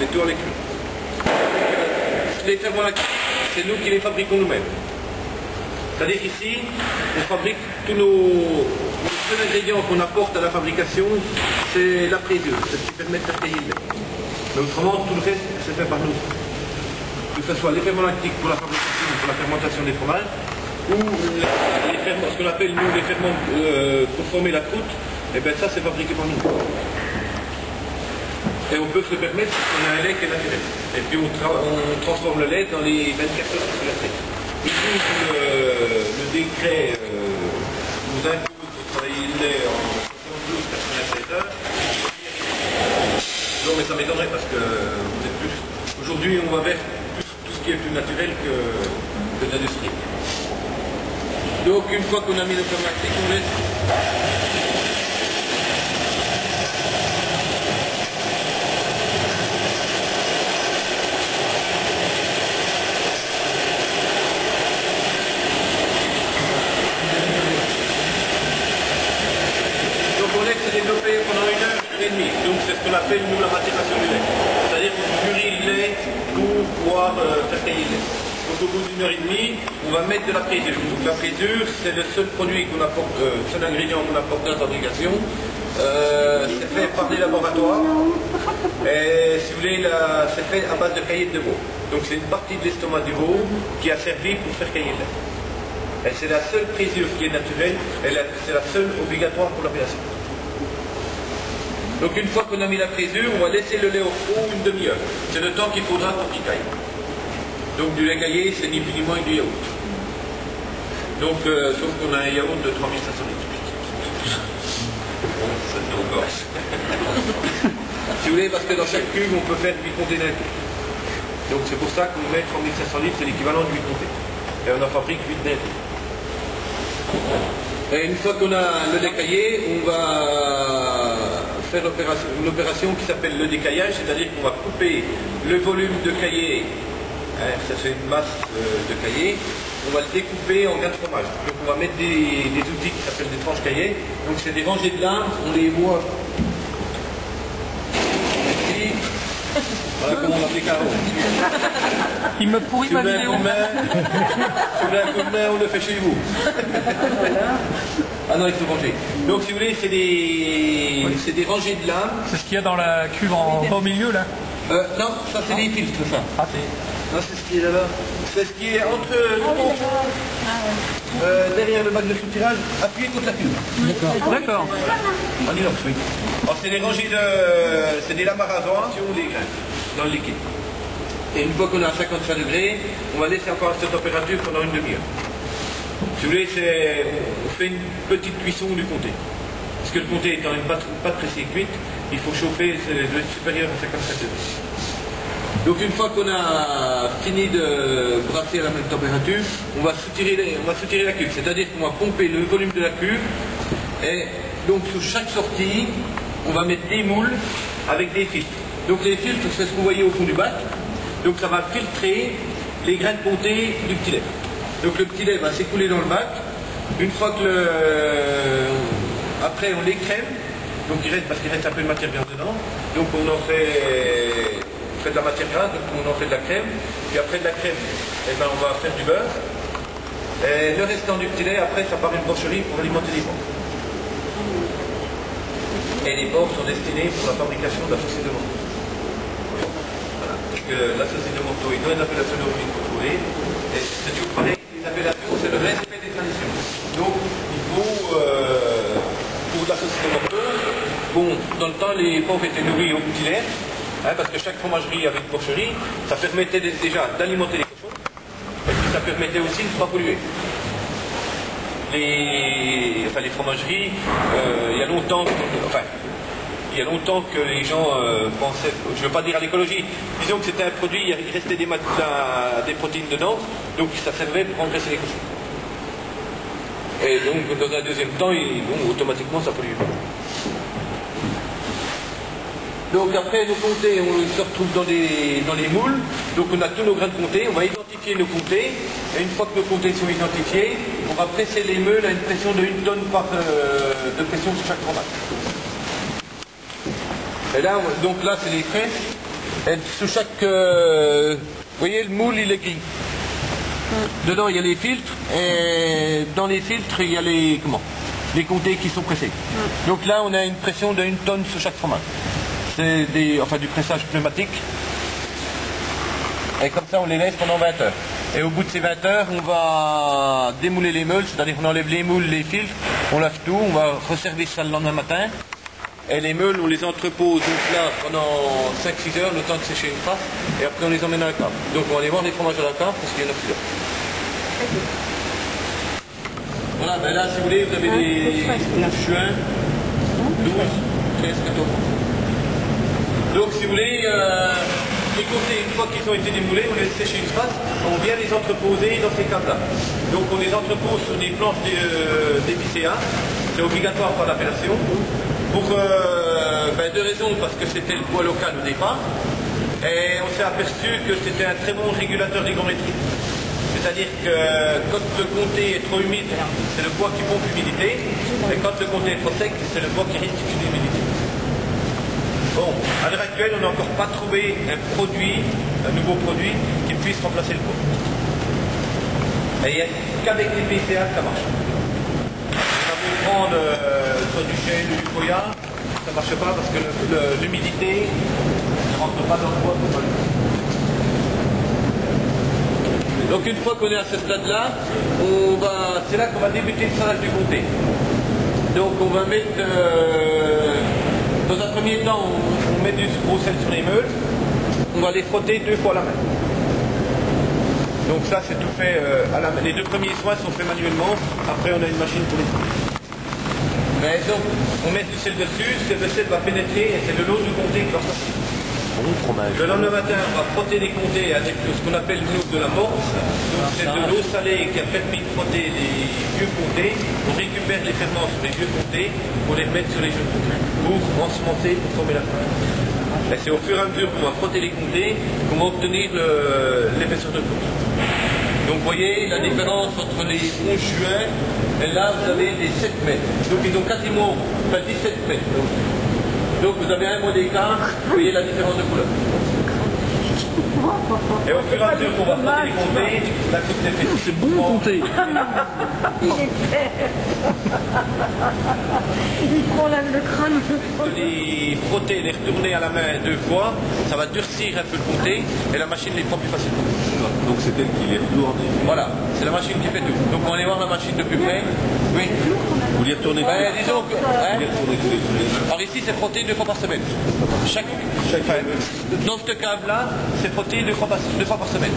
métaux avec nous. Les thermoactifs, c'est nous qui les fabriquons nous-mêmes. C'est-à-dire qu'ici, on fabrique tous nos... Le seul ingrédient qu'on apporte à la fabrication, c'est la présure, c'est ce qui permet de faire cailler le lait. Mais autrement, tout le reste, c'est fait par nous. Que ce soit les ferments lactiques pour la fabrication, pour la fermentation des fromages, ou les ferments, ce qu'on appelle nous les ferments pour former la croûte, et bien ça c'est fabriqué par nous. Et on peut se le permettre parce qu'on a un lait qui est naturel. Et puis on transforme le lait dans les 24 heures sur la tête. Ici, le décret nous impose de travailler le lait en 72-96 heures. Non mais ça m'étonnerait parce que vous êtes plus... Aujourd'hui on va vers tout ce qui est plus naturel que l'industrie. Donc une fois qu'on a mis le pneumatique, on laisse... Donc on laisse se développer pendant 1 heure et demie. Donc c'est ce qu'on appelle nous la macération du lait. C'est-à-dire qu'on mûrit le lait pour pouvoir faire cailler le lait. Donc au bout d'1 heure et demie, on va mettre de la présure. Donc la présure, c'est le seul produit qu'on apporte, seul ingrédient qu'on apporte dans la fabrication. C'est fait par des laboratoires. Et si vous voulez, c'est fait à base de caillette de veau. Donc c'est une partie de l'estomac du veau qui a servi pour faire cailler le lait. Et c'est la seule présure qui est naturelle, et c'est la seule obligatoire pour l'opération. Donc une fois qu'on a mis la présure, on va laisser le lait au four 1 demi-heure. C'est le temps qu'il faudra pour qu'il caille. Donc du lait caillé, c'est ni plus ni moins que du yaourt. Donc, sauf qu'on a un yaourt de 3500 litres. Bon, ça nous gorge. Si vous voulez, parce que dans chaque cube, on peut faire 8 comtés d'un coup. Donc c'est pour ça qu'on met 3500 litres, c'est l'équivalent de 8 comtés. Et on en fabrique 8 d'un coup. Et une fois qu'on a le lait caillé, on va faire une opération qui s'appelle le décaillage, c'est-à-dire qu'on va couper le volume de caillé, ça fait une masse de caillé, on va le découper en grains de fromage. Donc on va mettre des outils qui s'appellent des tranches caillées, donc c'est des rangées de lames, on les voit ici. Voilà comment on applique un rond. Il me pourrit ma vidéo. Si vous voulez un coup de main, on le fait chez vous. Ah non, il faut ranger. Donc si vous voulez, c'est des rangées de lames. C'est ce qu'il y a dans la cuve au milieu là. Non, ça c'est des filtres, ça. Ah, non, c'est ce qui est là-bas. C'est ce qui est entre derrière le bac de soutirage, appuyé contre la cuve. D'accord. En inox, oui. Alors c'est des rangées c'est des lames à rasoir sur des grains dans le liquide. Et une fois qu'on est à 55 degrés, on va laisser encore à cette température pendant 1 demi-heure. Si vous voulez, on fait une petite cuisson du comté. Parce que le comté étant une pâte pressée cuite, il faut chauffer, ça doit être supérieur à 57 degrés. Donc une fois qu'on a fini de brasser à la même température, on va soutirer la cuve. C'est-à-dire qu'on va pomper le volume de la cuve. Et donc sur chaque sortie, on va mettre des moules avec des filtres. Donc les filtres, c'est ce que vous voyez au fond du bac. Donc ça va filtrer les grains de comté du petit lait. Donc le petit lait va s'écouler dans le bac. Une fois que après on l'écrème, donc parce qu'il reste un peu de matière grasse dedans. Donc on en fait de la matière grasse, donc on en fait de la crème. Puis après de la crème, eh ben, on va faire du beurre. Et le restant du petit lait, après ça part une porcherie pour alimenter les porcs. Et les porcs sont destinés pour la fabrication de la saucisse de manteau. Voilà. Parce que la saucisse de manteau est dans une appellation d'origine contrôlée. Et c'est toujours pareil, les appellations, c'est le respect des traditions. Donc il faut, pour la saucisse de manteau, bon, dans le temps les porcs étaient nourris au petit lait, parce que chaque fromagerie avait une porcherie, ça permettait déjà d'alimenter les cochons, et puis ça permettait aussi de ne pas polluer. Les fromageries, il y a longtemps que les gens pensaient, je ne veux pas dire à l'écologie, disons que c'était un produit, il restait des protéines dedans, donc ça servait pour engraisser les cochons. Et donc dans un deuxième temps, automatiquement ça pollue pas. Donc après nos comtés, on se retrouve dans les moules, donc on a tous nos grains de comté, on va identifier nos comtés, et une fois que nos comtés sont identifiés, on va presser les meules à une pression de 1 tonne de pression sur chaque fromage. Et là, donc là c'est les presses, Et sous chaque... vous voyez, le moule, il est gris. Dedans, il y a les filtres, et dans les filtres, il y a les comtés qui sont pressés. Donc là, on a une pression de 1 tonne sur chaque fromage. C'est du pressage pneumatique. Et comme ça, on les laisse pendant 20 heures. Et au bout de ces 20 heures, on va démouler les meules, c'est-à-dire qu'on enlève les moules, les filtres, on lave tout, on va resservir ça le lendemain matin. Et les meules, on les entrepose donc là pendant 5-6 heures, le temps de sécher une face, et après on les emmène à la cave. Donc on va aller voir les fromages à la cave parce qu'il y en a plusieurs. Voilà, ben là si vous voulez, vous avez les 11 juin, 12, 13, 14. Donc si vous voulez, les côtés, une fois qu'ils ont été démoulés, on les laisse sécher une face, on vient les entreposer dans ces caves-là. Donc on les entrepose sur des planches d'épicéa, c'est obligatoire par l'appellation. Pour deux raisons, parce que c'était le bois local au départ, et on s'est aperçu que c'était un très bon régulateur d'hygrométrie. C'est-à-dire que quand le comté est trop humide, c'est le bois qui pompe l'humidité, et quand le comté est trop sec, c'est le bois qui restitue l'humidité. Bon, à l'heure actuelle, on n'a encore pas trouvé un nouveau produit qui puisse remplacer le bois. Et il n'y a qu'avec les PCA que ça marche. Prendre soit du chêne ou du koya, ça ne marche pas parce que l'humidité ne rentre pas dans le bois. Donc une fois qu'on est à ce stade-là, c'est là qu'on va débuter le salage du comté. Donc on va mettre, dans un premier temps, on met du gros sel sur les meules, on va les frotter 2 fois à la main. Donc ça c'est tout fait à la main. Les 2 premiers soins sont faits manuellement, après on a une machine pour les faire. Mais donc, on met du sel dessus, le sel va pénétrer et c'est de l'eau du comté qui va sortir. Bon fromage. Le lendemain matin, on va frotter les comtés avec ce qu'on appelle nous de la morse. Donc c'est de l'eau salée qui a permis de frotter les vieux comtés. On récupère les ferments sur les vieux comtés pour les mettre sur les jeunes comtés, pour ensemencer, pour former la fleur. Et c'est au fur et à mesure qu'on va frotter les comtés qu'on va obtenir l'épaisseur de poudre. Donc vous voyez la différence entre les 11 juin et là vous avez les 7 mètres. Donc ils ont quasiment 17 mètres. Donc vous avez un mois d'écart, vous voyez la différence de couleur. Et au fur et à mesure qu'on va frotter les comtés, la coupe est faite. C'est bon comté. Il est fait. Il prend le crâne. De les frotter, les retourner à la main 2 fois, ça va durcir un peu le comté et la machine les prend plus facilement. Donc c'est elle qui les retourne. Voilà, c'est la machine qui fait tout. Donc on va aller voir la machine de plus près. Oui. Vous les retournez Disons que. Vous les retournez tous les jours. Alors ici c'est frotté 2 fois par semaine. Dans cette cave-là, c'est frotté 2 fois par semaine.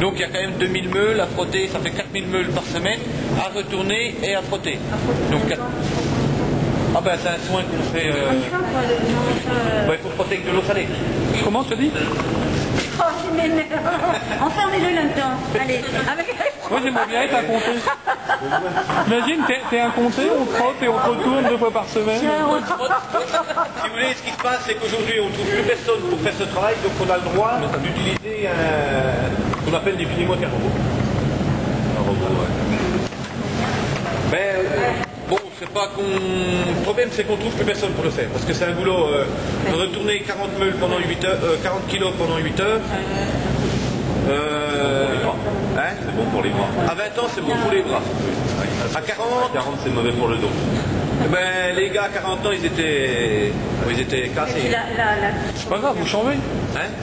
Donc il y a quand même 2000 meules à frotter, ça fait 4000 meules par semaine à retourner et à frotter. Donc, ah ben c'est un soin qu'on fait. Il faut frotter avec de l'eau salée. Comment tu dis? Oh, je m'énerve. Enfermez-le là-dedans. Allez, avec... Moi j'aimerais bien être un comté. Imagine, t'es un comté, on frotte et on retourne 2 fois par semaine. Si vous voulez, ce qui se passe, c'est qu'aujourd'hui on ne trouve plus personne pour faire ce travail, donc on a le droit d'utiliser ce qu'on appelle définitivement un robot. Un robot, ouais. Mais bon, c'est pas qu'on. Le problème, c'est qu'on trouve plus personne pour le faire, parce que c'est un boulot de retourner 40 meules pendant 8 heures, 40 kilos pendant 8 heures. C'est bon pour les bras. À 20 ans, c'est bon pour les bras. À 40, c'est mauvais pour le dos. ben, les gars à 40 ans, ils étaient cassés. C'est pas grave, vous changez.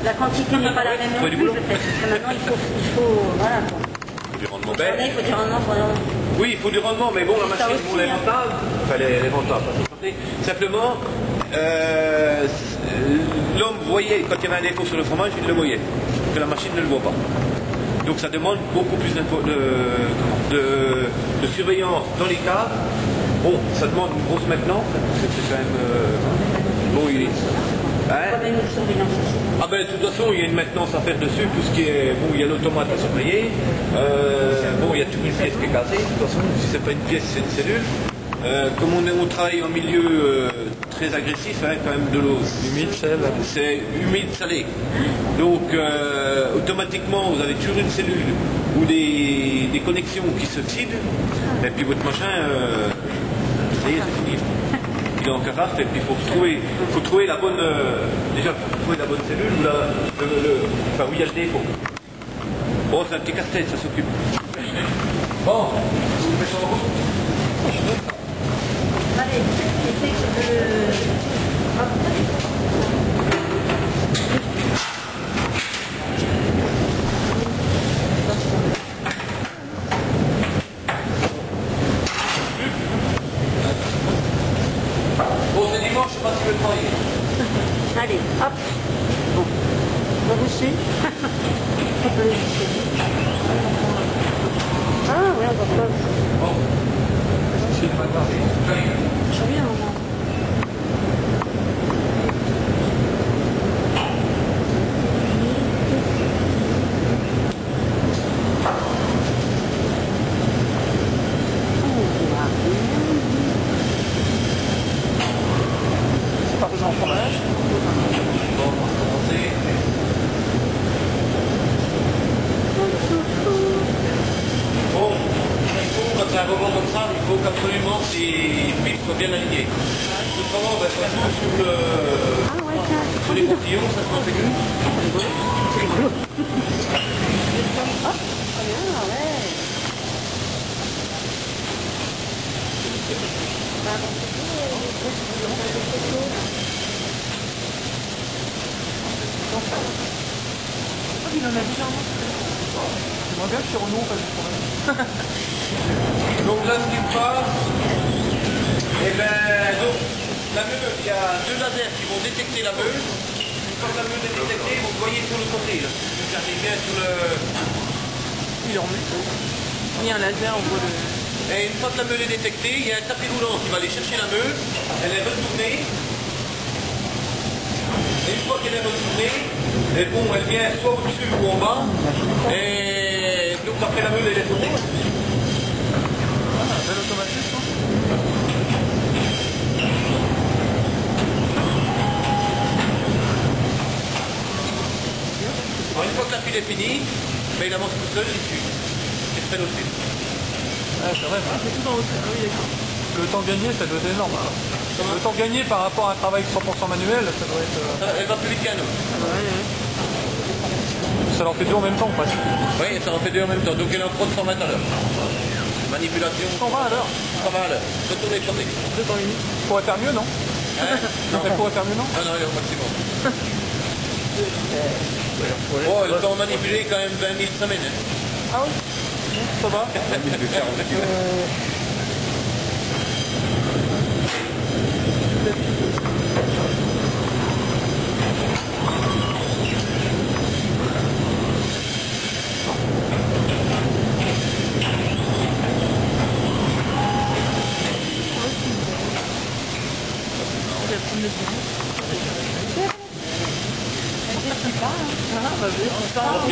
La quantité n'est pas la même non plus, peut-être. Parce que maintenant, il faut voilà. Du rendement. Il faut du rendement pendant... Oui, il faut du rendement, mais bon, la machine, aussi, bon, elle est rentable. Enfin, elle est rentable, pas tout compter. Simplement, l'homme voyait, quand il y avait un défaut sur le fromage, il le voyait. Que la machine ne le voit pas. Donc ça demande beaucoup plus de surveillance dans les caves. Bon, ça demande une grosse maintenance, parce que c'est quand même... bon, il est... Ah ben de toute façon il y a une maintenance à faire dessus, tout ce qui est... Bon, il y a l'automate à surveiller, bon il y a toute une pièce qui est cassée, de toute façon si c'est pas une pièce c'est une cellule. Comme on travaille en milieu très agressif, quand même de l'eau humide, c'est humide salé. Donc automatiquement vous avez toujours une cellule ou des connexions qui s'oxydent, et puis votre machin, ça y est, c'est fini. est en carafe et puis il faut trouver la bonne, déjà faut trouver la bonne cellule où, enfin, où il y a le dépôt. Bon, c'est un petit casse-tête, ça s'occupe. Bon, vous mettez ça en route. Allez, essaye de... Bon, c'est dimanche, je sais pas si tu veux travailler. Allez, hop. Bon. On va boucher. On peut les boucher. Ah, ouais, on va pas. Bon. C'est le matin. Je reviens, maman. Parmesan fromage. Bon, on va commencer. Bon, il faut, quand c'est un rebond comme ça, il faut qu'absolument ces fils soient bien alignés. Autrement, ben, ça se trouve sur le... Ah ouais, tiens. Sur les portillons, ça se passe aigu. C'est rigolo. Ah, bien, ouais. Il en a déjà un. J'aimerais bien que chez Renault, pas du problème. Donc là, ce qui se passe, et ben, donc, la meule, il y a deux lasers qui vont détecter la meule. Une fois que la meule est détectée, vous le voyez sur le côté, là. Vous regardez bien sur le... Il est en mute. Il y a un laser, on voit le... Et une fois que la meule est détectée, il y a un tapis roulant qui va aller chercher la meule, elle est retournée. Et une fois qu'elle est retournée, et bon, elle vient soit au-dessus ou en bas. Et donc après la meule, elle est tournée. Ah, un bel automatisme. Alors une fois que la file est finie, ben, il avance tout seul, il suit. Et fait l'autre fil. Ah, c'est vrai, c'est tout en haut. Ah oui, d'accord. Le temps gagné, ça doit être énorme. Alors. Le temps gagné par rapport à un travail 100% manuel, ça doit être... Elle va plus vite qu'un autre. Ça leur fait deux en même temps, presque. Oui, ça en fait deux en même temps. Donc elle est en 300 mètres à l'heure. Manipulation. 120 à l'heure. 120 à l'heure. Retournez, tournez. 2 temps et demi. Pourrait faire mieux, non? Hein? Non, elle pourrait faire mieux, non? Non, non, elle est au maximum. Bon, le temps manipulé est quand même 20 000 semaines. Hein. Ah oui? Ça va? Et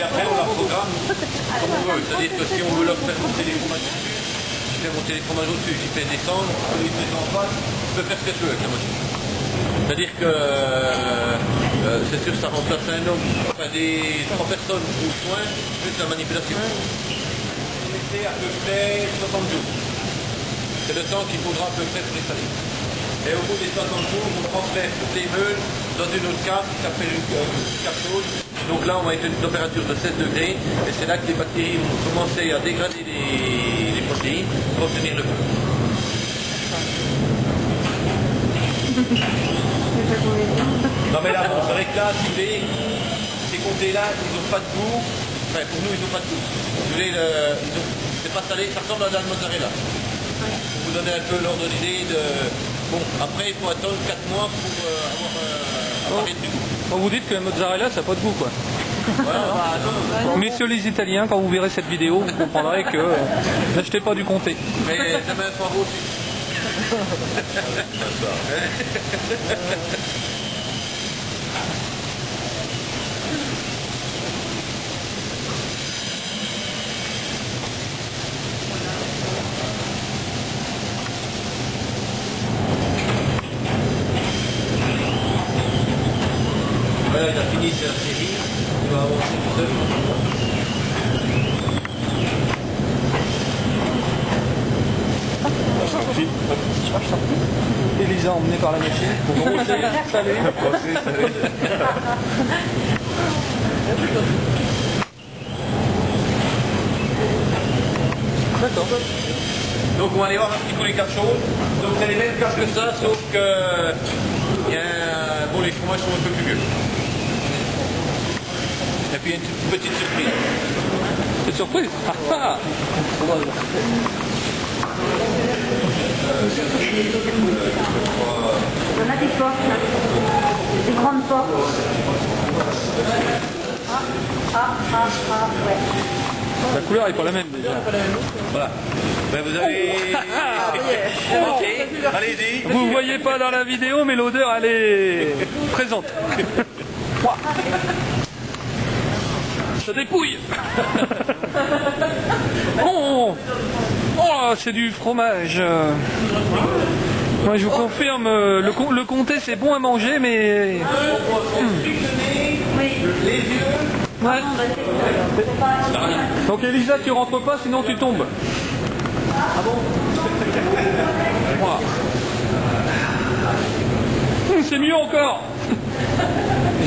après, on la programme comme on veut. C'est-à-dire que si on veut leur faire monter les fromages au-dessus, je fais monter les fromages au-dessus. J'y fais descendre, je les mets en face, je peux faire ce que je veux avec la machine. C'est-à-dire que c'est sûr que ça remplace un homme, enfin des 3 personnes au soin, plus la manipulation. On était à peu près 60 jours. C'est le temps qu'il faudra à peu près pour installer. Et au bout des 60 jours, on transfère toutes les meules dans une autre cave qui s'appelle une cave chaude. Donc là, on va être à une température de 16 degrés et c'est là que les bactéries vont commencer à dégrader les protéines pour obtenir le feu. Non mais là, bon, c'est vrai que là, si vous voulez, ces comtés-là, ils n'ont pas de goût. Enfin, pour nous, ils n'ont pas de goût. Si vous voulez, c'est pas salé, ça ressemble à la mozzarella. Pour vous donner un peu l'ordre d'idée de... Bon, après, il faut attendre 4 mois pour avoir apparaître du goût. Quand vous dites que la mozzarella, ça n'a pas de goût, quoi. Voilà, Messieurs les Italiens, quand vous verrez cette vidéo, vous comprendrez que n'achetez pas du comté. mais ça met un poivre aussi. Voilà, il a fini sa série, il va avancer tout seul. Je suis sorti. Elisa emmenée par la machine pour brosser, saler. D'accord. Donc on va aller voir un petit peu les cartes chaudes. Donc c'est les mêmes cartes que ça, sauf que bon, les fromages sont un peu plus vieux. Et puis il y a une petite surprise. C'est surprise. Ah, On a des portes là. Des grandes portes. Ouais. la couleur n'est pas la même déjà. Voilà. Ben vous avez... Ok, allez-y. Vous ne voyez pas dans la vidéo, mais l'odeur, elle est présente. Ça dépouille. Oh, oh, c'est du fromage. Moi, je vous confirme, le comté, c'est bon à manger, mais... Ouais. Donc Elisa, tu rentres pas, sinon tu tombes. Ah bon? C'est mieux encore.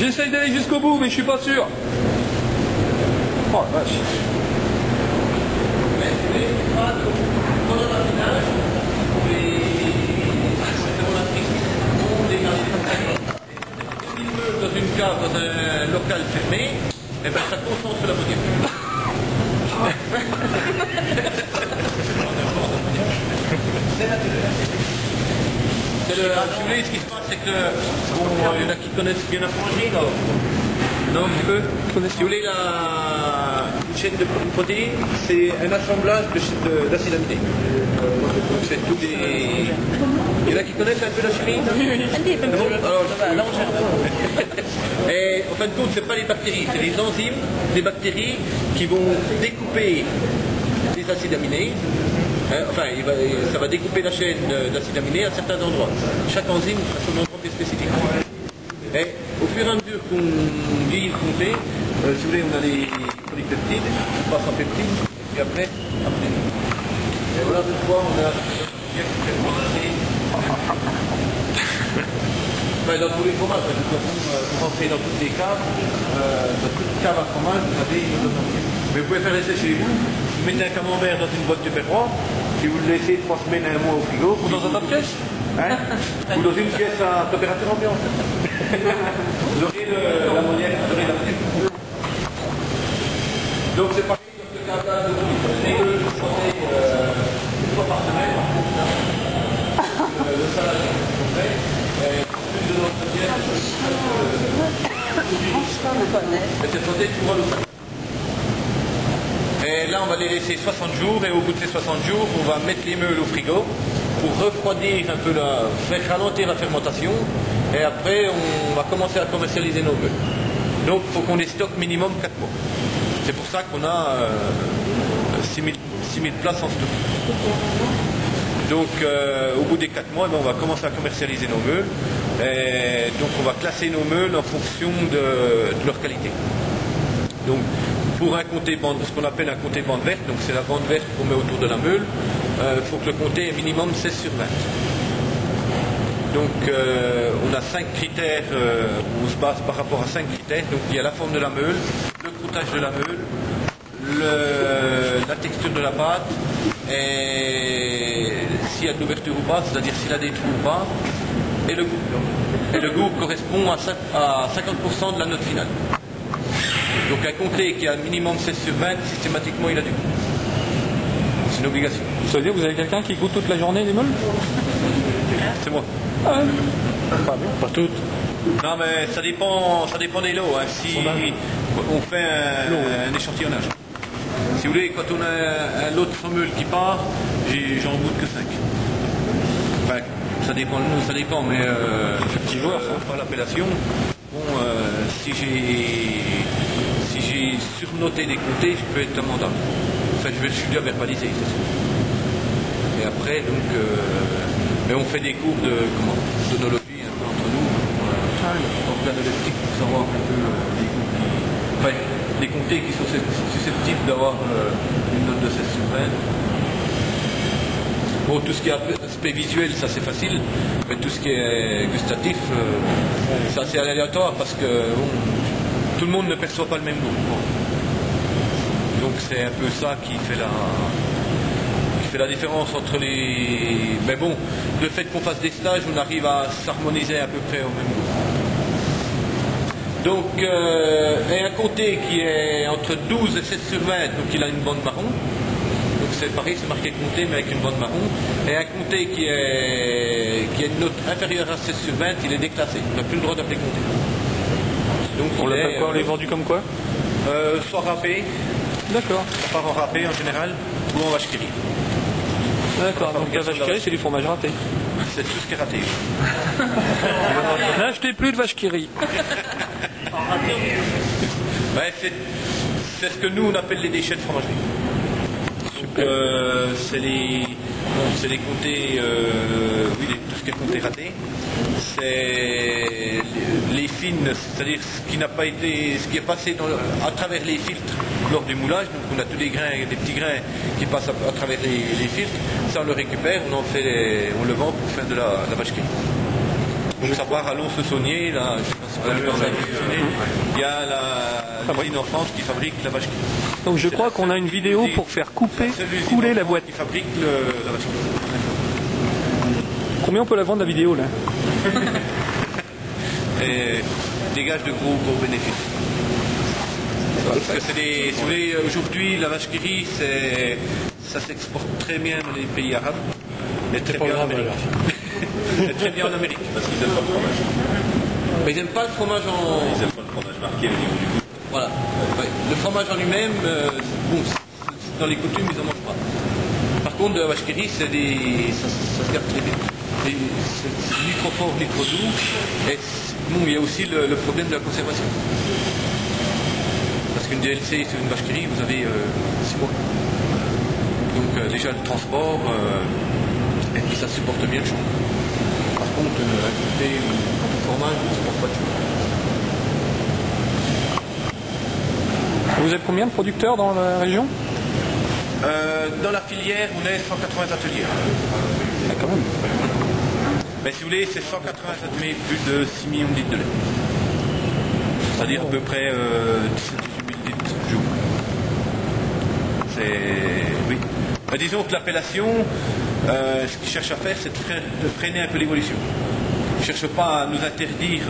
J'essaye d'aller jusqu'au bout, mais je suis pas sûr. Oh la vache. Dans une cave, dans un local fermé, et ben ça concentre la moitié. Si vous voulez, ce qui se passe, c'est que bon, il y en a qui connaissent bien la frangine. Non, un petit peu. Si vous voulez, une chaîne de protéines, c'est un assemblage d'acides aminés. Donc c'est tous les... Il y en a qui connaissent un peu la chimie? Alors, et en fin de compte, ce n'est pas les bactéries, c'est les enzymes des bactéries qui vont découper les acides aminés. Enfin, ça va découper la chaîne d'acides aminés à certains endroits. Chaque enzyme a son endroit bien spécifique. Et au fur et à mesure qu'on vieillit le comté, si vous voulez, on a les polypeptides, on passe en peptides, et après, et voilà, de fois, on a bien qui fait commencer. Dans tous les fromages, de toute façon, vous rentrez dans toutes les caves, dans toute cave à fromage, vous avez une autonomie. Mais vous pouvez faire l'essai chez vous, vous mettez un camembert dans une boîte de perroir, et vous le laissez 3 semaines, 1 mois au frigo. Ou dans un tas de pièces. Hein? Ou dans une pièce à température ambiante. Vous aurez l'ammoniaque, vous aurez la fibre. Donc c'est pareil dans ce cas-là de vous. Vous prenez une fois par semaine, le salade complet. Plus de notre pièce, c'est santé, tu vois le sac. Et là, on va les laisser 60 jours, et au bout de ces 60 jours, on va mettre les meules au frigo pour refroidir un peu, faire ralentir la fermentation, et après, on va commencer à commercialiser nos meules. Donc, il faut qu'on les stocke minimum 4 mois. C'est pour ça qu'on a 6000 places en stock. Donc, au bout des 4 mois, on va commencer à commercialiser nos meules, et donc on va classer nos meules en fonction de leur qualité. Donc, pour un comté bande, ce qu'on appelle un comté bande verte, donc c'est la bande verte qu'on met autour de la meule, il faut que le comté ait minimum 16 sur 20. Donc on a 5 critères, on se base par rapport à 5 critères. Donc il y a la forme de la meule, le croûtage de la meule, la texture de la pâte, et s'il y a de l'ouverture ou pas, c'est-à-dire s'il a des trous ou pas, et le goût. Et le goût correspond à 50% de la note finale. Donc un comté qui a un minimum 16 sur 20, systématiquement il a du goût. C'est une obligation. Ça veut dire que vous avez quelqu'un qui goûte toute la journée les meules? C'est moi. Ah ouais. Pas toutes. Non mais ça dépend des lots. Hein. Si on fait un échantillonnage. Si vous voulez, quand on a un lot de 100 meules qui part, j'en goûte que 5. Enfin, ça dépend, mais petit joueur, pas l'appellation. Bon, si j'ai surnoté des comtés, je peux être amendable. Enfin, je suis déjà verbalisé, c'est sûr. Et après, donc, mais on fait des cours d'onologie un peu entre nous, organoleptique, pour savoir un peu les comtés qui sont susceptibles d'avoir une note de 16 sur 20. Bon, tout ce qui est aspect visuel, ça c'est facile, mais tout ce qui est gustatif, c'est assez aléatoire parce que bon, tout le monde ne perçoit pas le même goût. Bon. Donc c'est un peu ça qui fait la différence entre les... Mais bon, le fait qu'on fasse des stages, on arrive à s'harmoniser à peu près au même goût. Donc, et un comté qui est entre 12 et 7 sur 20, donc il a une bande marron. Donc c'est pareil, c'est marqué comté mais avec une bande marron. Et un comté qui a une note inférieure à 16 sur 20, il est déclassé. On n'a plus le droit d'appeler comté. Donc On l'appelle quoi? On les vendu comme quoi? Soit râpé, D'accord. pas en râpé en général, ou en vache qui rit. D'accord, donc la vache qui rit, c'est du fromage râpé. C'est tout ce qui est raté. N'achetez plus de vache qui rit. Ouais, c'est ce que nous on appelle les déchets de fromagerie. Donc c'est les comtés, tout ce qui est comté raté. C'est les fines, c'est-à-dire ce qui n'a pas été, ce qui est passé à travers les filtres lors du moulage. Donc on a tous les grains, des petits grains qui passent à travers les filtres. Ça on le récupère, on le vend pour faire de la vache qui rit. Donc ça part à Lons-le-Saunier, là, je sais pas si vous avez vu, il y a l'usine en France qui fabrique la vache qui rit. Donc je crois qu'on a une vidéo pour faire couler la boîte. Qui fabrique la vache qui rit. Combien on peut la vendre la vidéo là? Et dégage de gros bénéfices. Parce que c'est des, si vous voulez, aujourd'hui la vache qui rit, ça s'exporte très bien dans les pays arabes, et très bien en Amérique. Et très bien en Amérique. Parce qu'ils n'aiment pas le fromage. Mais ils n'aiment pas le fromage en... Ils n'aiment pas le fromage marqué au niveau du goût. Voilà. Ouais. Le fromage en lui-même, bon, dans les coutumes, ils n'en mangent pas. Par contre, de la vache qui rit, ça se garde très bien. C'est ni trop fort ni trop doux. Et bon, il y a aussi le problème de la conservation. Parce qu'une DLC sur une vache qui rit, vous avez 6 mois. Donc déjà le transport, et puis ça supporte bien le chaud. Par contre, un comté ou un fromage ne supporte pas de chaud. Vous êtes combien de producteurs dans la région? Dans la filière, on est 180 ateliers. Ah, quand même. Mais si vous voulez, c'est 180 ateliers, plus de 6 millions de litres de lait. C'est-à-dire à peu près 17 000 litres jour. Oui. Mais disons que l'appellation, ce qu'ils cherchent à faire, c'est de freiner un peu l'évolution. Ils ne cherchent pas à nous interdire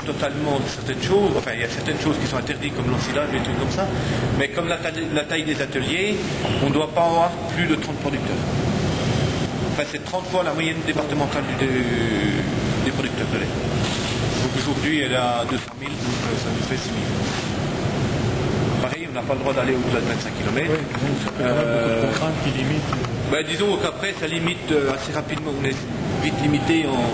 totalement certaines choses. Enfin, il y a certaines choses qui sont interdites comme l'ensilage, des trucs comme ça. Mais comme la taille des ateliers, on ne doit pas avoir plus de 30 producteurs. Enfin, c'est 30 fois la moyenne départementale des producteurs de lait. Donc aujourd'hui, elle est à 200 000, donc ça nous fait 6 000. Pareil, on n'a pas le droit d'aller au-delà de 25 km. Oui, ça peut avoir beaucoup de contraintes qui limitent. Ben, disons qu'après, ça limite assez rapidement. On est vite limité en